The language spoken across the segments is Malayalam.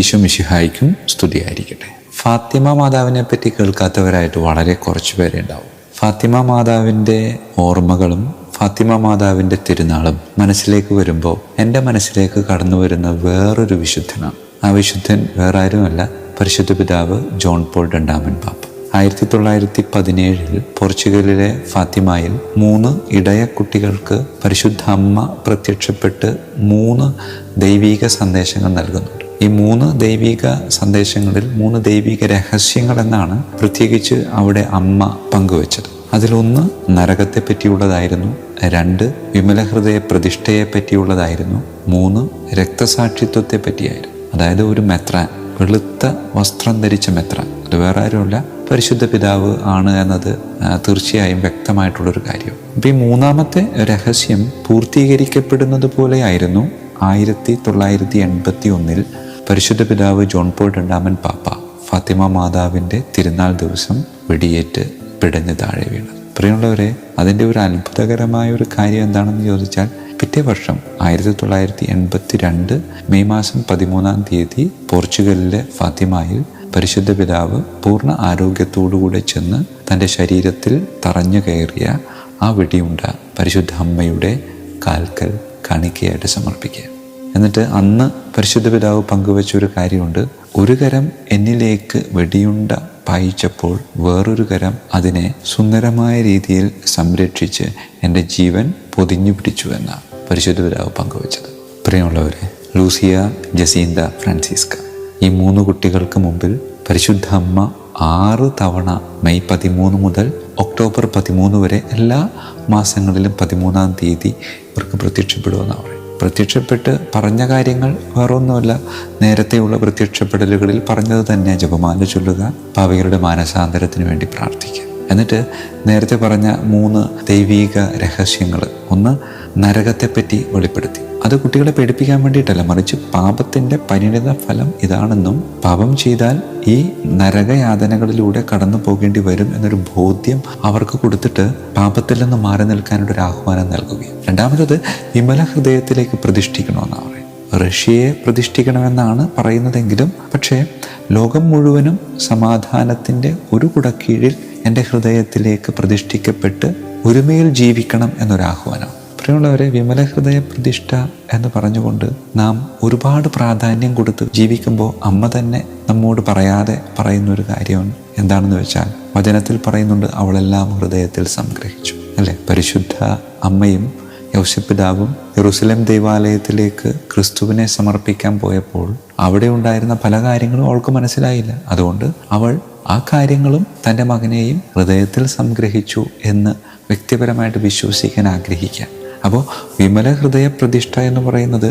ഈശോ മിശിഹായ്ക്കും സ്തുതിയായിരിക്കട്ടെ. ഫാത്തിമ മാതാവിനെ പറ്റി കേൾക്കാത്തവരായിട്ട് വളരെ കുറച്ച് പേരെ ഉണ്ടാവും. ഫാത്തിമ മാതാവിൻ്റെ ഓർമ്മകളും ഫാത്തിമ മാതാവിൻ്റെ തിരുനാളും മനസ്സിലേക്ക് വരുമ്പോൾ എൻ്റെ മനസ്സിലേക്ക് കടന്നു വരുന്ന വേറൊരു വിശുദ്ധനാണ്. ആ വിശുദ്ധൻ വേറെ ആരുമല്ല, പരിശുദ്ധ പിതാവ് ജോൺ പോൾ രണ്ടാമൻ പാപ്പ. 1917 പോർച്ചുഗലിലെ ഫാത്തിമയിൽ 3 ഇടയ കുട്ടികൾക്ക് പരിശുദ്ധ അമ്മ പ്രത്യക്ഷപ്പെട്ട് 3 ദൈവീക സന്ദേശങ്ങൾ നൽകുന്നുണ്ട്. ഈ 3 ദൈവിക സന്ദേശങ്ങളിൽ 3 ദൈവിക രഹസ്യങ്ങൾ എന്നാണ് പ്രത്യേകിച്ച് അവിടെ അമ്മ പങ്കുവച്ചത്. അതിലൊന്ന് നരകത്തെ പറ്റിയുള്ളതായിരുന്നു, 2 വിമലഹൃദയ പ്രതിഷ്ഠയെ പറ്റിയുള്ളതായിരുന്നു, 3 രക്തസാക്ഷിത്വത്തെ പറ്റിയായിരുന്നു. അതായത് ഒരു മെത്രാൻ, വെളുത്ത വസ്ത്രം ധരിച്ച മെത്രാൻ, അത് വേറെ ആരുമല്ല, പരിശുദ്ധ പിതാവ് ആണ് എന്നത് തീർച്ചയായും വ്യക്തമായിട്ടുള്ളൊരു കാര്യം. അപ്പം ഈ 3ാമത്തെ രഹസ്യം പൂർത്തീകരിക്കപ്പെടുന്നത് പോലെയായിരുന്നു 1981 പരിശുദ്ധ പിതാവ് ജോൺ പോൾ രണ്ടാമൻ പാപ്പ ഫാത്തിമ മാതാവിൻ്റെ തിരുനാൾ ദിവസം വെടിയേറ്റ് പിടഞ്ഞ് താഴെ വീണത്. പ്രിയമുള്ളവരെ, അതിൻ്റെ ഒരു അത്ഭുതകരമായ ഒരു കാര്യം എന്താണെന്ന് ചോദിച്ചാൽ, പിറ്റേ വർഷം 1982 മെയ് മാസം 13 പോർച്ചുഗലിലെ ഫാത്തിമയിൽ പരിശുദ്ധ പിതാവ് പൂർണ്ണ ആരോഗ്യത്തോടുകൂടെ ചെന്ന് തൻ്റെ ശരീരത്തിൽ തറഞ്ഞു കയറിയ ആ വെടിയുണ്ട പരിശുദ്ധ അമ്മയുടെ കാൽക്കൽ കാണിക്കയായിട്ട് സമർപ്പിക്കുക. എന്നിട്ട് അന്ന് പരിശുദ്ധ പിതാവ് പങ്കുവച്ച ഒരു കാര്യമുണ്ട്. ഒരു കരം എന്നിലേക്ക് വെടിയുണ്ട പായിച്ചപ്പോൾ വേറൊരു കരം അതിനെ സുന്ദരമായ രീതിയിൽ സംരക്ഷിച്ച് എൻ്റെ ജീവൻ പൊതിഞ്ഞു പിടിച്ചു എന്നാണ് പരിശുദ്ധ പിതാവ് പങ്കുവച്ചത്. പ്രിയമുള്ളവരെ, ലൂസിയ, ജസീന്ത, ഫ്രാൻസിസ്ക, ഈ 3 കുട്ടികൾക്ക് മുമ്പിൽ പരിശുദ്ധ അമ്മ 6 തവണ മെയ് 13 മുതൽ ഒക്ടോബർ 13 വരെ എല്ലാ മാസങ്ങളിലും 13-ാം തീയതി ഇവർക്ക് പ്രത്യക്ഷപ്പെടുമെന്നാണ് പറയുന്നത്. പ്രത്യക്ഷപ്പെട്ട് പറഞ്ഞ കാര്യങ്ങൾ വേറൊന്നുമല്ല, നേരത്തെയുള്ള പ്രത്യക്ഷപ്പെടലുകളിൽ പറഞ്ഞത് തന്നെ. ജപമാല ചൊല്ലുക, പാപികളുടെ മാനസാന്തരത്തിന് വേണ്ടി പ്രാർത്ഥിക്കുക. എന്നിട്ട് നേരത്തെ പറഞ്ഞ 3 ദൈവീക രഹസ്യങ്ങൾ, ഒന്ന് നരകത്തെപ്പറ്റി വെളിപ്പെടുത്തി. അത് കുട്ടികളെ പേടിപ്പിക്കാൻ വേണ്ടിയിട്ടല്ല, മറിച്ച് പാപത്തിൻ്റെ പരിണിത ഫലം ഇതാണെന്നും പാപം ചെയ്താൽ ഈ നരകയാതനകളിലൂടെ കടന്നു പോകേണ്ടി വരും എന്നൊരു ബോധ്യം അവർക്ക് കൊടുത്തിട്ട് പാപത്തിൽ നിന്ന് മാറി നിൽക്കാനൊരു ആഹ്വാനം നൽകുകയും. രണ്ടാമത്തത് വിമല ഹൃദയത്തിലേക്ക് പ്രതിഷ്ഠിക്കണമെന്നാണ് പറയുന്നത്. റഷ്യയെ പ്രതിഷ്ഠിക്കണമെന്നാണ് പറയുന്നതെങ്കിലും പക്ഷേ ലോകം മുഴുവനും സമാധാനത്തിൻ്റെ ഒരു കുടക്കീഴിൽ എൻ്റെ ഹൃദയത്തിലേക്ക് പ്രതിഷ്ഠിക്കപ്പെട്ട് ഒരുമയിൽ ജീവിക്കണം എന്നൊരാഹ്വാനം. പ്രിയമുള്ളവരെ, വിമല ഹൃദയ പ്രതിഷ്ഠ എന്ന് പറഞ്ഞുകൊണ്ട് നാം ഒരുപാട് പ്രാധാന്യം കൊടുത്ത് ജീവിക്കുമ്പോൾ അമ്മ തന്നെ നമ്മോട് പറയാതെ പറയുന്നൊരു കാര്യം എന്താണെന്ന് വെച്ചാൽ, വചനത്തിൽ പറയുന്നുണ്ട്, അവളെല്ലാം ഹൃദയത്തിൽ സംഗ്രഹിച്ചു, അല്ലേ? പരിശുദ്ധ അമ്മയും യൗസേപ്പിതാവും യെരൂശലേം ദേവാലയത്തിലേക്ക് ക്രിസ്തുവിനെ സമർപ്പിക്കാൻ പോയപ്പോൾ അവിടെ ഉണ്ടായിരുന്ന പല കാര്യങ്ങളും അവൾക്ക് മനസ്സിലായില്ല. അതുകൊണ്ട് അവൾ ആ കാര്യങ്ങളും തൻ്റെ മകനെയും ഹൃദയത്തിൽ സംഗ്രഹിച്ചു എന്ന് വ്യക്തിപരമായിട്ട് വിശ്വസിക്കാൻ ആഗ്രഹിക്കാം. അപ്പോൾ വിമല ഹൃദയ പ്രതിഷ്ഠ എന്ന് പറയുന്നത്,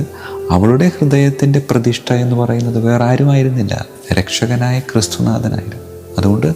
അവളുടെ ഹൃദയത്തിൻ്റെ പ്രതിഷ്ഠ എന്ന് പറയുന്നത് വേറെ ആരുമായിരുന്നില്ല, രക്ഷകനായ ക്രിസ്തുനാഥനായിരുന്നു. അതുകൊണ്ട്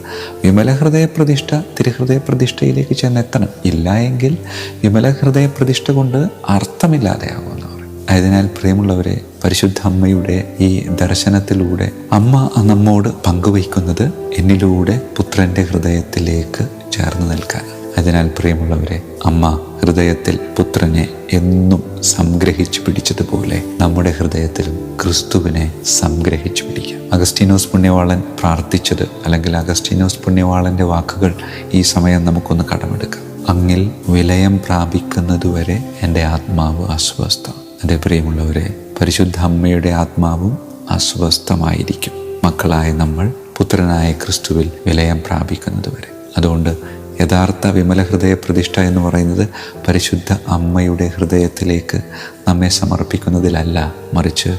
വിമല ഹൃദയ പ്രതിഷ്ഠ തിരുഹൃദയ പ്രതിഷ്ഠയിലേക്ക് ചെന്നെത്തണം. ഇല്ല എങ്കിൽ വിമല ഹൃദയ പ്രതിഷ്ഠ കൊണ്ട് അർത്ഥമില്ലാതെയാകുമെന്ന് പറയും. ആയതിനാൽ പ്രിയമുള്ളവരെ, പരിശുദ്ധ അമ്മയുടെ ഈ ദർശനത്തിലൂടെ അമ്മ നമ്മോട് പങ്കുവയ്ക്കുന്നത് എന്നിലൂടെ പുത്രൻ്റെ ഹൃദയത്തിലേക്ക് ചേർന്ന് നിൽക്കാൻ. അതിനാൽ പ്രിയമുള്ളവരെ, അമ്മ ഹൃദയത്തിൽ പുത്രനെ എന്നും സംഗ്രഹിച്ചു പിടിച്ചതുപോലെ നമ്മുടെ ഹൃദയത്തിലും ക്രിസ്തുവിനെ സംഗ്രഹിച്ചു പിടിക്കാം. അഗസ്റ്റീനോസ് പുണ്യവാളൻ പ്രാർത്ഥിച്ചത്, അല്ലെങ്കിൽ അഗസ്റ്റീനോസ് പുണ്യവാളൻ്റെ വാക്കുകൾ ഈ സമയം നമുക്കൊന്ന് കടമെടുക്കാം. അങ്ങിൽ വിലയം പ്രാപിക്കുന്നതുവരെ എൻ്റെ ആത്മാവ് അസ്വസ്ഥം. എൻ്റെ പ്രിയമുള്ളവരെ, പരിശുദ്ധ അമ്മയുടെ ആത്മാവും അസ്വസ്ഥമായിരിക്കും മക്കളായ നമ്മൾ പുത്രനായ ക്രിസ്തുവിൽ വിലയം പ്രാപിക്കുന്നതുവരെ. അതുകൊണ്ട് യഥാർത്ഥ വിമല ഹൃദയ പ്രതിഷ്ഠ എന്ന് പറയുന്നത് പരിശുദ്ധ അമ്മയുടെ ഹൃദയത്തിലേക്ക് നമ്മെ സമർപ്പിക്കുന്നതിലല്ല, മറിച്ച്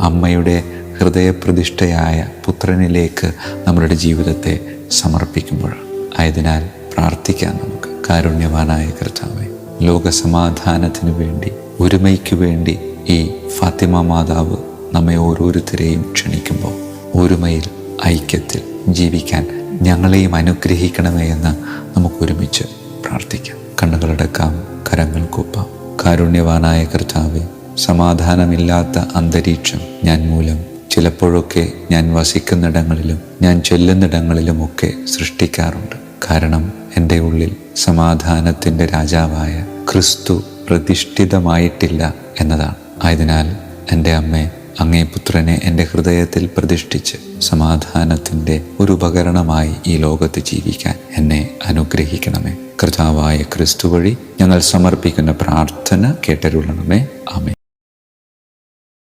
അമ്മയുടെ ഹൃദയപ്രതിഷ്ഠയായ പുത്രനിലേക്ക് നമ്മളുടെ ജീവിതത്തെ സമർപ്പിക്കുമ്പോഴാണ്. ആയതിനാൽ പ്രാർത്ഥിക്കാൻ നമുക്ക്. കാരുണ്യവാനായ കർത്താവേ, ലോകസമാധാനത്തിന് വേണ്ടി, ഒരുമയ്ക്ക് വേണ്ടി ഈ ഫാത്തിമ മാതാവ് നമ്മെ ഓരോരുത്തരെയും ക്ഷണിക്കുമ്പോൾ ഒരുമയിൽ, ഐക്യത്തിൽ ജീവിക്കാൻ ഞങ്ങളെയും അനുഗ്രഹിക്കണമേ എന്ന് നമുക്കൊരുമിച്ച് പ്രാർത്ഥിക്കാം. കണ്ണുകളടക്കാം, കരങ്ങൾ കൂപ്പാം. കാരുണ്യവാനായ കർത്താവേ, സമാധാനമില്ലാത്ത അന്തരീക്ഷം ഞാൻ മൂലം ചിലപ്പോഴൊക്കെ ഞാൻ വസിക്കുന്നിടങ്ങളിലും ഞാൻ ചെല്ലുന്നിടങ്ങളിലുമൊക്കെ സൃഷ്ടിക്കാറുണ്ട്. കാരണം എൻ്റെ ഉള്ളിൽ സമാധാനത്തിൻ്റെ രാജാവായ ക്രിസ്തു പ്രതിഷ്ഠിതമായിട്ടില്ല എന്നതാണ്. ആയതിനാൽ എൻ്റെ അമ്മേ, അങ്ങേ പുത്രനെ എൻ്റെ ഹൃദയത്തിൽ പ്രതിഷ്ഠിച്ച് സമാധാനത്തിൻ്റെ ഒരു ഉപകരണമായി ഈ ലോകത്ത് ജീവിക്കാൻ എന്നെ അനുഗ്രഹിക്കണമേ. കർത്താവായ ക്രിസ്തു വഴി ഞങ്ങൾ സമർപ്പിക്കുന്ന പ്രാർത്ഥന കേട്ടരുളണമേ. ആമേൻ.